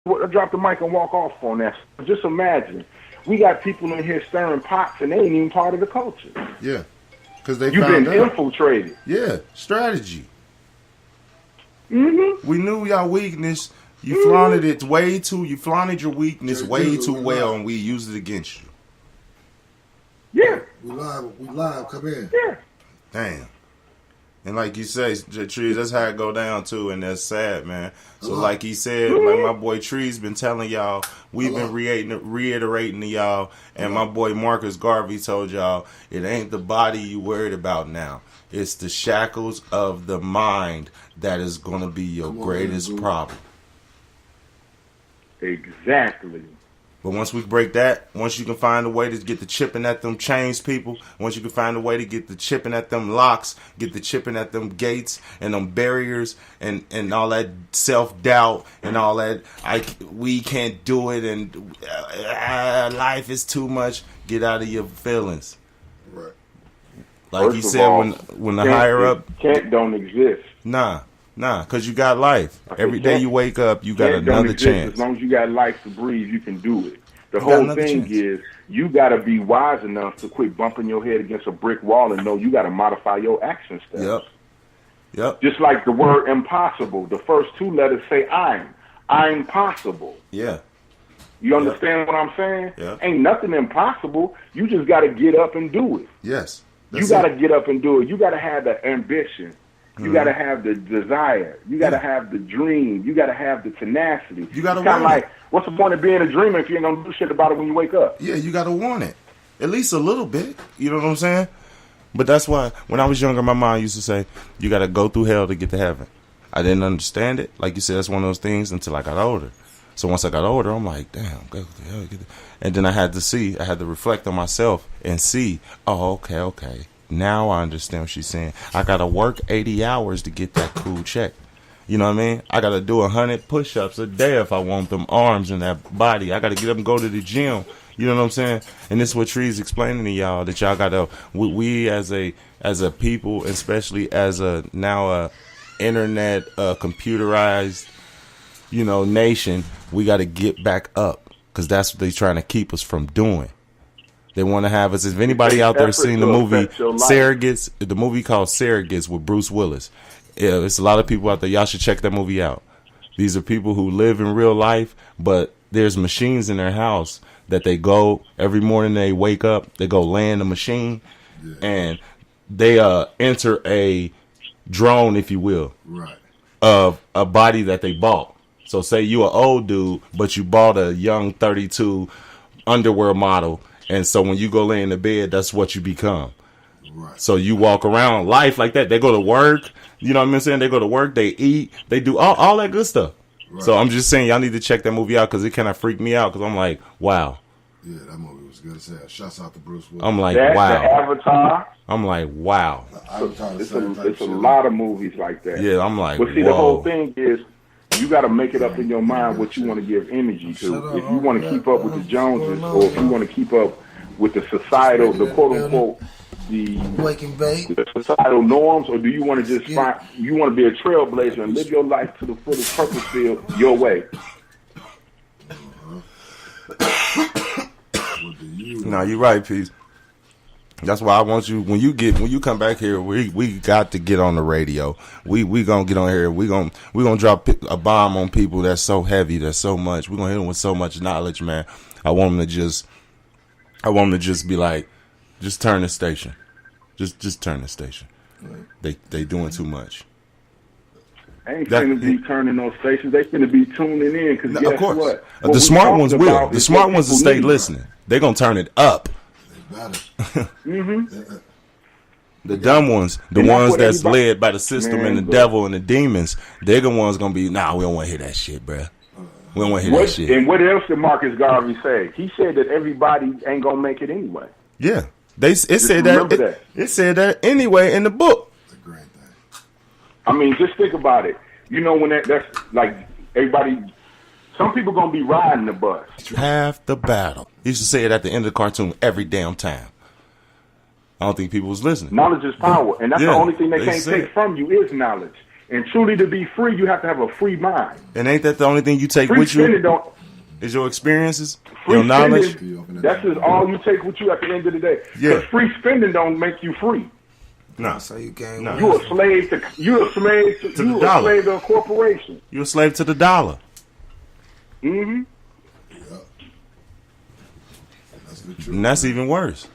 drop the mic and walk off on that. Just imagine, we got people in here stirring pots and they ain't even part of the culture. Yeah, because you've been infiltrated. Yeah, strategy. Mm-hmm. We knew y'all weakness. You flaunted it way too. You flaunted your weakness way too well, and we used it against you. Yeah. We live. Come in. Yeah. Damn. And like you say, Trees, that's how it go down too, and that's sad, man. So like he said, like my boy Trees been telling y'all, we've been reiterating to y'all, and my boy Marcus Garvey told y'all, it ain't the body you worried about now. It's the shackles of the mind that is going to be your greatest problem. Exactly. But once we break that, once you can find a way to get the chipping at them chains, people, once you can find a way to get the chipping at them locks, get the chipping at them gates and them barriers and all that self-doubt and all that, we can't do it and life is too much, get out of your feelings. Right. Like First you of said, all, when the higher up... Can't don't exist. Nah, because you got life. Every day you wake up, you got another chance. As long as you got life to breathe, you can do it. The whole thing is you got to be wise enough to quit bumping your head against a brick wall and know you got to modify your action steps. Yep. Just like the word impossible. The first two letters say I'm possible. Yeah. You understand what I'm saying? Yeah. Ain't nothing impossible. You just got to get up and do it. Yes. You got to get up and do it. You got to have the ambition. You got to have the desire. You got to have the dream. You got to have the tenacity. You got to kind of like, what's the point of being a dreamer if you ain't going to do shit about it when you wake up? Yeah, you got to want it. At least a little bit. You know what I'm saying? But that's why when I was younger, my mom used to say, you got to go through hell to get to heaven. I didn't understand it. Like you said, that's one of those things until I got older. So once I got older, I'm like, damn, go through hell. And then I had to reflect on myself and see, oh, okay. Now I understand what she's saying. I got to work 80 hours to get that cool check. You know what I mean? I got to do 100 push-ups a day if I want them arms and that body. I got to get up and go to the gym. You know what I'm saying? And this is what Tree's explaining to y'all, that y'all got to, we as a people, especially as a internet computerized, nation, we got to get back up because that's what they're trying to keep us from doing. They want to have us. If anybody out there seen the movie Surrogates, the movie called Surrogates with Bruce Willis, yeah, it's a lot of people out there. Y'all should check that movie out. These are people who live in real life, but there's machines in their house that they go every morning. They wake up, they go land the machine, and they enter a drone, if you will, right, of a body that they bought. So say you an old dude, but you bought a young 32 underwear model. And so when you go lay in the bed, that's what you become. Right. So you walk around life like that. They go to work. You know what I'm saying? They go to work. They eat. They do all that good stuff. Right. So I'm just saying y'all need to check that movie out because it kind of freaked me out because I'm like, wow. Yeah, that movie was good as hell. Shouts out to Bruce Willis. I'm like, wow. The Avatar. I'm like, wow. It's a lot of movies like that. Yeah, I'm like, but see, the whole thing is you got to make it up in your mind what you want to give energy to. If you want to keep up with the Joneses, or if you want to keep up with the societal, the quote unquote, the societal norms, or do you want to just you want to be a trailblazer and live your life to the fullest, purpose field your way? No, you're right, Peace. That's why I want you when you come back here, we got to get on the radio. We gonna get on here. We gonna drop a bomb on people that's so heavy, that's so much. We gonna hit them with so much knowledge, man. I want them to just be like, just turn the station, just turn the station. Right. They doing too much. I ain't finna be turning those stations. They finna be tuning in because guess of course. What? The smart ones will. The smart ones will stay listening. They're gonna turn it up. Mm-hmm. The dumb ones, the ones that's led by the system and the devil and the demons, they're the ones gonna be, we don't want to hear that shit, bruh. We don't want to hear that shit. And what else did Marcus Garvey say? He said that everybody ain't gonna make it anyway. Yeah, it said that. It said that anyway in the book. That's a great thing. I mean, just think about it. You know, when that's like everybody. Some people gonna be riding the bus. Half the battle. He used to say it at the end of the cartoon every damn time. I don't think people was listening. Knowledge is power, and that's the only thing they can't take from you is knowledge. And truly to be free, you have to have a free mind. And ain't that the only thing you take Free with you? don't, is your experiences, free your knowledge? That's just all you take with you at the end of the day. Yeah. Because free spending don't make you free. No. So you gain. No. You're a slave to a slave to a corporation. You're a slave to the dollar. Mm-hmm. Yeah. That's the truth. And that's even worse.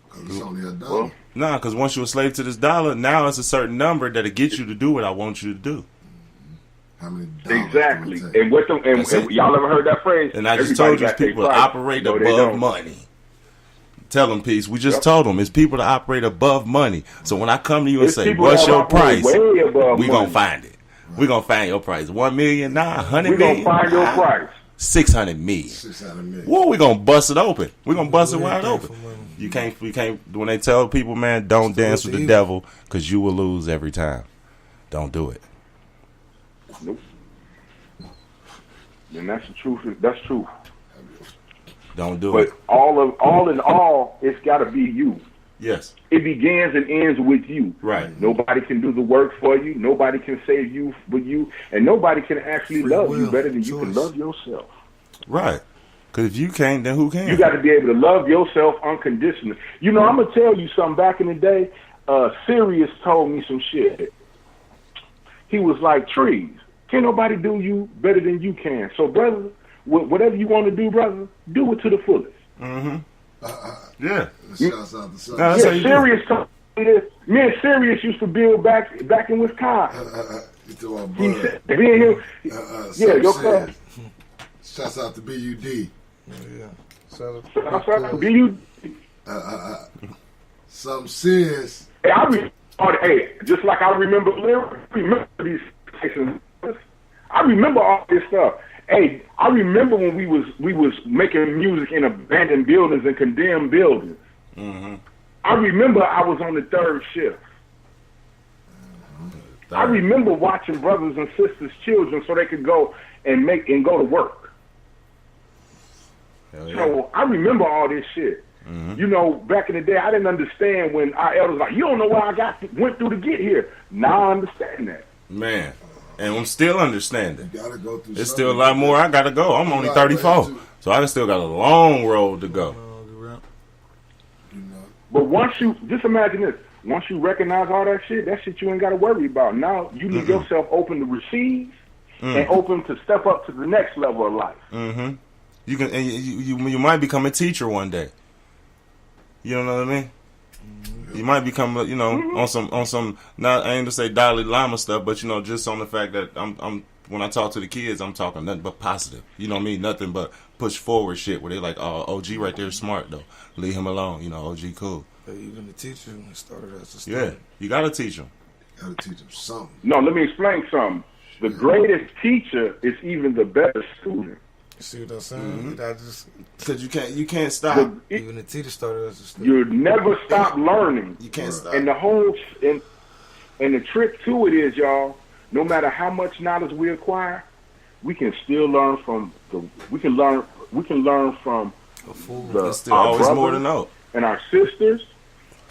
Because it's only $1. Well, Nah, because once you're a slave to this dollar, now it's a certain number that'll get you to do what I want you to do. How many dollars exactly. do it take? And what and y'all ever heard that phrase? And I just Everybody told you got it's people their that price. operate No, they above don't. money. Tell them, Peace. We just Yep. told them it's people that operate above money. So when I come to you and It's say, people what's that your operate price? way above We gonna money. find it. We gonna find your price. 1 million? Nah, 100 We gonna million? find your Nah, price. 600 million. 600 million. Whoa, we gonna bust it open. We gonna bust it Do wide anything open. for money. You can't. When they tell people, man, don't Still dance with the evil. devil because you will lose every time. Don't do it. Nope. And that's the truth. That's true. Don't do But it. all in all, it's got to be you. Yes. It begins and ends with you. Right. Nobody can do the work for you. Nobody can save you but you, and nobody can actually Free love you will, better than you can choice. love yourself. Right. Because if you can't, then who can? You got to be able to love yourself unconditionally. You know, I'm gonna tell you something. Back in the day, Sirius told me some shit. He was like, "Trees, can't nobody do you better than you can. So, brother, whatever you want to do, brother, do it to the fullest." Mm-hmm. Yeah. Shouts out to something. Nah, that's how Yeah, you do. Sirius told me this. Me and Sirius used to build back in Wisconsin. You throw a He bud. said, me and him, yeah, your cousin. Shouts out to BUD. Yeah. So Something serious. Hey, just like I remember these stations. I remember all this stuff. Hey, I remember when we was making music in abandoned buildings and condemned buildings. Mm-hmm. I remember I was on the third shift. I remember watching brothers and sisters' children so they could go and go to work. Hell yeah. So I remember all this shit. Mm-hmm. You know, back in the day, I didn't understand when our elders like, you don't know what I went through to get here. Now I understand that. Man. And I'm still understanding. You gotta go through. There's something. still a lot more I gotta go. I'm only 34. So I still got a long road to go. You know, But once you, just imagine this, once you recognize all that shit you ain't got to worry about. Now you leave yourself open to receive and open to step up to the next level of life. Mm-hmm. You can, and you might become a teacher one day. You know what I mean? You might become, on some. Not I ain't to say Dalai Lama stuff, but just on the fact that I'm when I talk to the kids, I'm talking nothing but positive. You know what I mean? Nothing but push forward shit. Where they like, oh, OG right there is smart though. Leave him alone. OG cool. But even the teacher started as a Yeah, student. you gotta teach them. gotta teach them something. No, let me explain something. The greatest teacher is even the better student. You see what I'm saying? I just Cause you can't stop. even the teacher started as a student. You never stop learning. You can't stop. And the whole and the trick to it is, y'all, no matter how much knowledge we acquire, we can still learn from we can learn from A fool. There's still our always more to brothers know. and our sisters.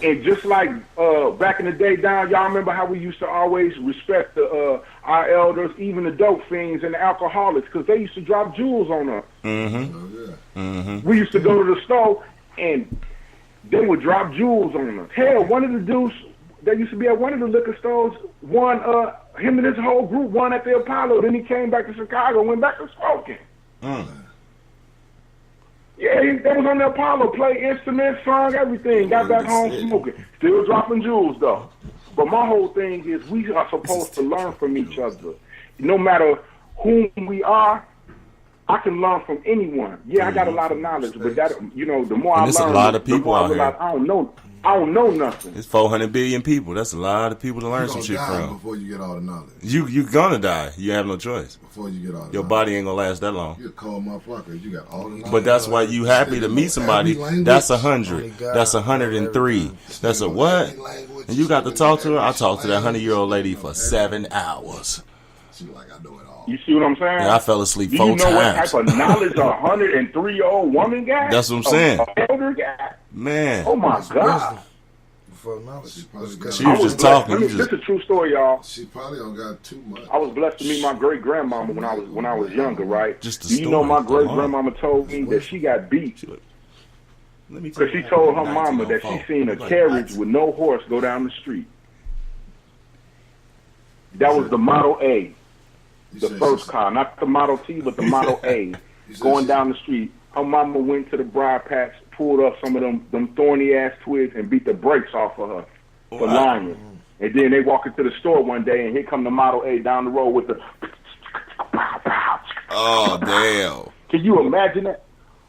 And just like back in the day, y'all remember how we used to always respect our elders, even the dope fiends and the alcoholics, because they used to drop jewels on us. Mm-hmm. Oh, yeah. Mm-hmm. We used to go to the store, and they would drop jewels on us. Hell, one of the dudes that used to be at one of the liquor stores, him and his whole group won at the Apollo. Then he came back to Chicago and went back to smoking. Yeah, they was on the Apollo, played instruments, sung, everything. Got back home smoking. Still dropping jewels, though. But my whole thing is we are supposed to learn from each other. No matter whom we are, I can learn from anyone. Yeah, I got a lot of knowledge, but that, the more I learn, there's a lot of people the more I out here. realize I don't know nothing. It's 400 billion people. That's a lot of people to learn You some gonna shit die from. before you get all the knowledge. You're gonna die. You have no choice. Before you get all the Your knowledge. body ain't gonna last that long. You're a cold motherfucker. You got all the knowledge. But that's why you happy to meet somebody. That's 100. That's 103. That's a what? And you got to talk to her. I talked to that 100-year-old lady for 7 hours. She like, I know it all. You see what I'm saying? Yeah, I fell asleep Do 4 you know times. what type of knowledge a 103-year-old woman got? That's what I'm saying. An elder got? Man. Oh my God! for knowledge. She was just talking. This is a true story, y'all. She probably don't got too much. I was blessed to meet my great grandmama when I was younger, right? Just a Do you story. know my great grandmama told me that she got beat because she told her mama that she seen a carriage with no horse go down the street. That was the Model A, the first car, not the Model T, but the Model A, going down the street. Her mama went to the briar patch, pulled up some of them thorny ass twigs, and beat the brakes off of her for lying. And then they walk into the store one day, and here come the Model A down the road with the. Oh damn! Can you imagine that?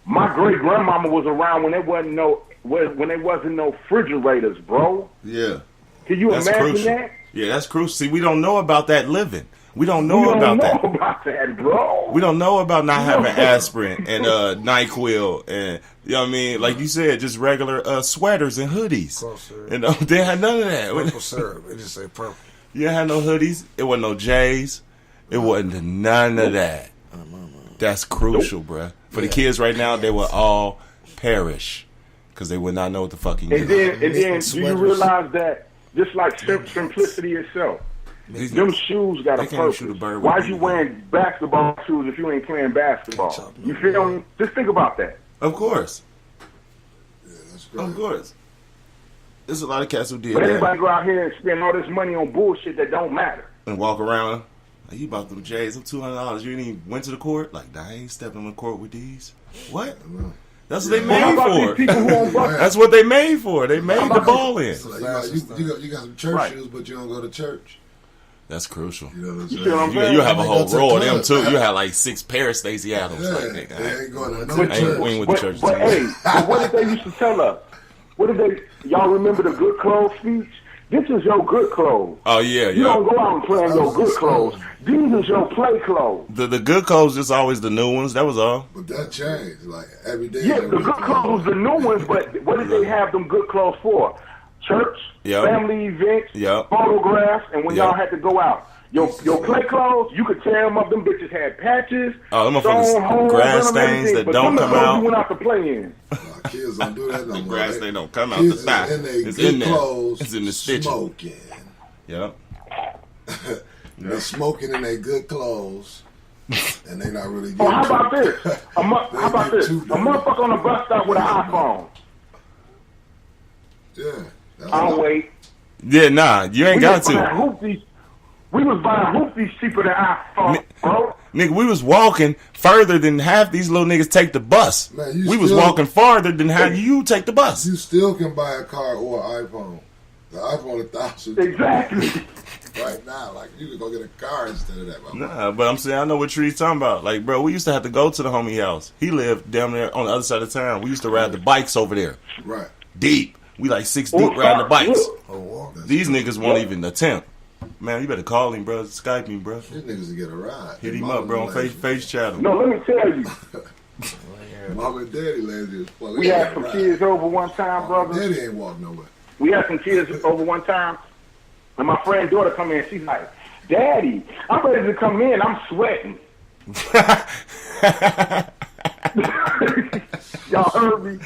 My great grandmama was around when there wasn't no refrigerators, bro. Yeah. Can you imagine crucial. that? Yeah, that's crucial. See, we don't know about that living. We don't know about that, bro. We don't know about not having aspirin and NyQuil and, you know what I mean? Like you said, just regular sweaters and hoodies. And they had none of that. Purple syrup. They just say purple. You didn't have no hoodies. It wasn't no J's. It wasn't none of that. That's crucial, bruh. For the kids right now, they will all perish because they would not know what the fuck you And then do you realize that just like simplicity itself, them shoes got a purpose. Why you wearing basketball shoes if you ain't playing basketball? You feel me? Just think about that. Of course. Yeah, that's great. Of course. There's a lot of cats who did But that. everybody go out here and spend all this money on bullshit that don't matter. And walk around. Like, you bought them J's, them $200. You ain't even went to the court? Like, nah, I ain't stepping on the court with these. What? That's what they made for. That's what they made for. They made the ball in. So like, you got some church shoes, but you don't go to church. That's crucial. You know what I'm You feel what I'm saying? saying? You have a whole They go to row of the them club. too. You had like 6 pairs of Stacey Adams. Yeah, Like, nigga, they ain't going to no I ain't we ain't with the church. But hey, but what did they used to tell us? What did they? Y'all remember the good clothes speech? This is your good clothes. Oh yeah, You yeah. don't go out and play in your good clothes. These is your play clothes. The good clothes just always the new ones. That was all. But that changed. Like, every day. Yeah, the good clothes was the new ones, but what did they have them good clothes for? Church, Yep. family events, Yep. photographs, and when Yep. y'all had to go out. Your play clothes, you could tear them up. Them bitches had patches, Oh, them stone motherfuckers, holes, grass and everything, stains that but don't them come the clothes out. you went out to play in. Kids don't do that no more. Grass they don't come out Kids the thigh. is in their It's good in there. clothes, It's in the stitching. smoking. Yep. They're smoking in their good clothes, and they not really. Oh, how about this? How They about get this? A too dirty. motherfucker on the bus stop with an iPhone. Yeah. That's I'll what- wait. Yeah, nah, you ain't got to. We was buying hoopties cheaper than iPhone, bro. Nigga, we was walking further than half these little niggas take the bus. Man, you we was still- walking farther than how you take the bus. You still can buy a car or an iPhone. The iPhone $1,000 Exactly. right now. Like, you can go get a car instead of that. Nah, but I'm saying I know what Tree's talking about. Like, bro, we used to have to go to the homie house. He lived down there on the other side of town. We used to ride the bikes over there. Right. Deep. We like 6 deep riding the bikes. Oh, wow. These niggas won't even attempt. Man, you better call him, bro. Skype him, bro. These niggas to get a ride. Hit him up, bro. On face chat him. No, let me tell you. Mom and daddy lazy as fuck. We had some kids over one time, brother. Daddy ain't walk nowhere. We had some kids over one time, and my friend's daughter come in. She's like, "Daddy, I'm ready to come in. I'm sweating." Y'all heard me?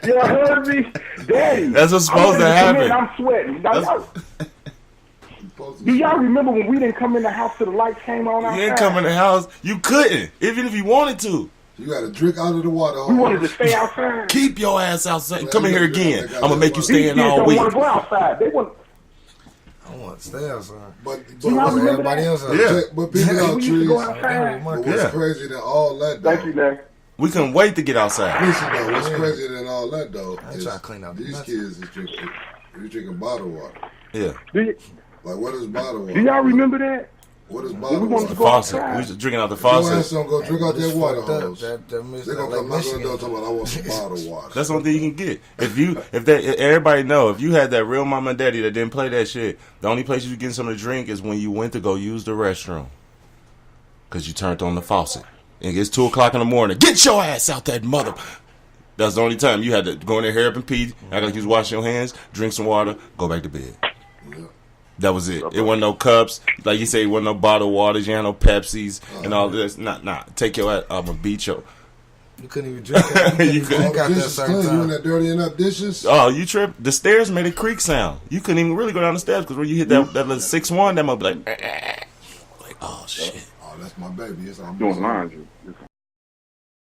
Y'all heard me? Daddy, That's what's I'm supposed to ready come in. happen. I'm sweating. Do y'all remember when we didn't come in the house till the lights came on outside? You didn't come in the house. You couldn't, even if you wanted to. You got to drink out of the water hose. We wanted to stay outside. Keep your ass outside. Come in here again. These I'm gonna make you stay in kids all don't week. want to go outside. They want. I want to stay outside. But remember Everybody that? else out. Yeah. But people out We used to trees. go But outside. what's Yeah. crazy than all that, though? Thank you, man. We couldn't wait to get outside. Listen, though, what's crazy than all that, though, I ain't is trying to clean up these nothing. kids is drinking bottled water. Yeah. Like, what is bottled water? Do y'all remember that? What is we bottled wanted water? to The go faucet. outside. We was drinking out the Your ass faucet. don't go drink out that water Fucked up. hose. That They're Lake gonna come knocking on the Michigan. door talking about, I want some bottled water. That's the only thing you can get. If everybody know, if you had that real mama and daddy that didn't play that shit, the only place you could get something to drink is when you went to go use the restroom. Cause you turned on the faucet. And it's 2:00 in the morning. Get your ass out that mother. That's the only time you had to go in there, hair up and pee, act like you was washing your hands, drink some water, go back to bed. Yeah. That was it. It wasn't no cups. Like you say, it wasn't no bottled waters. You had no Pepsis and all this. Nah. Take your ass. I'm going to beat your. You couldn't even drink out. You couldn't drink out that Dishes certain clean. You in time. that dirty enough dishes? Oh, you trip? The stairs made a creak sound. You couldn't even really go down the steps because when you hit that little 6-1, that might be like, oh shit. Oh, that's my baby. It's all Doing laundry.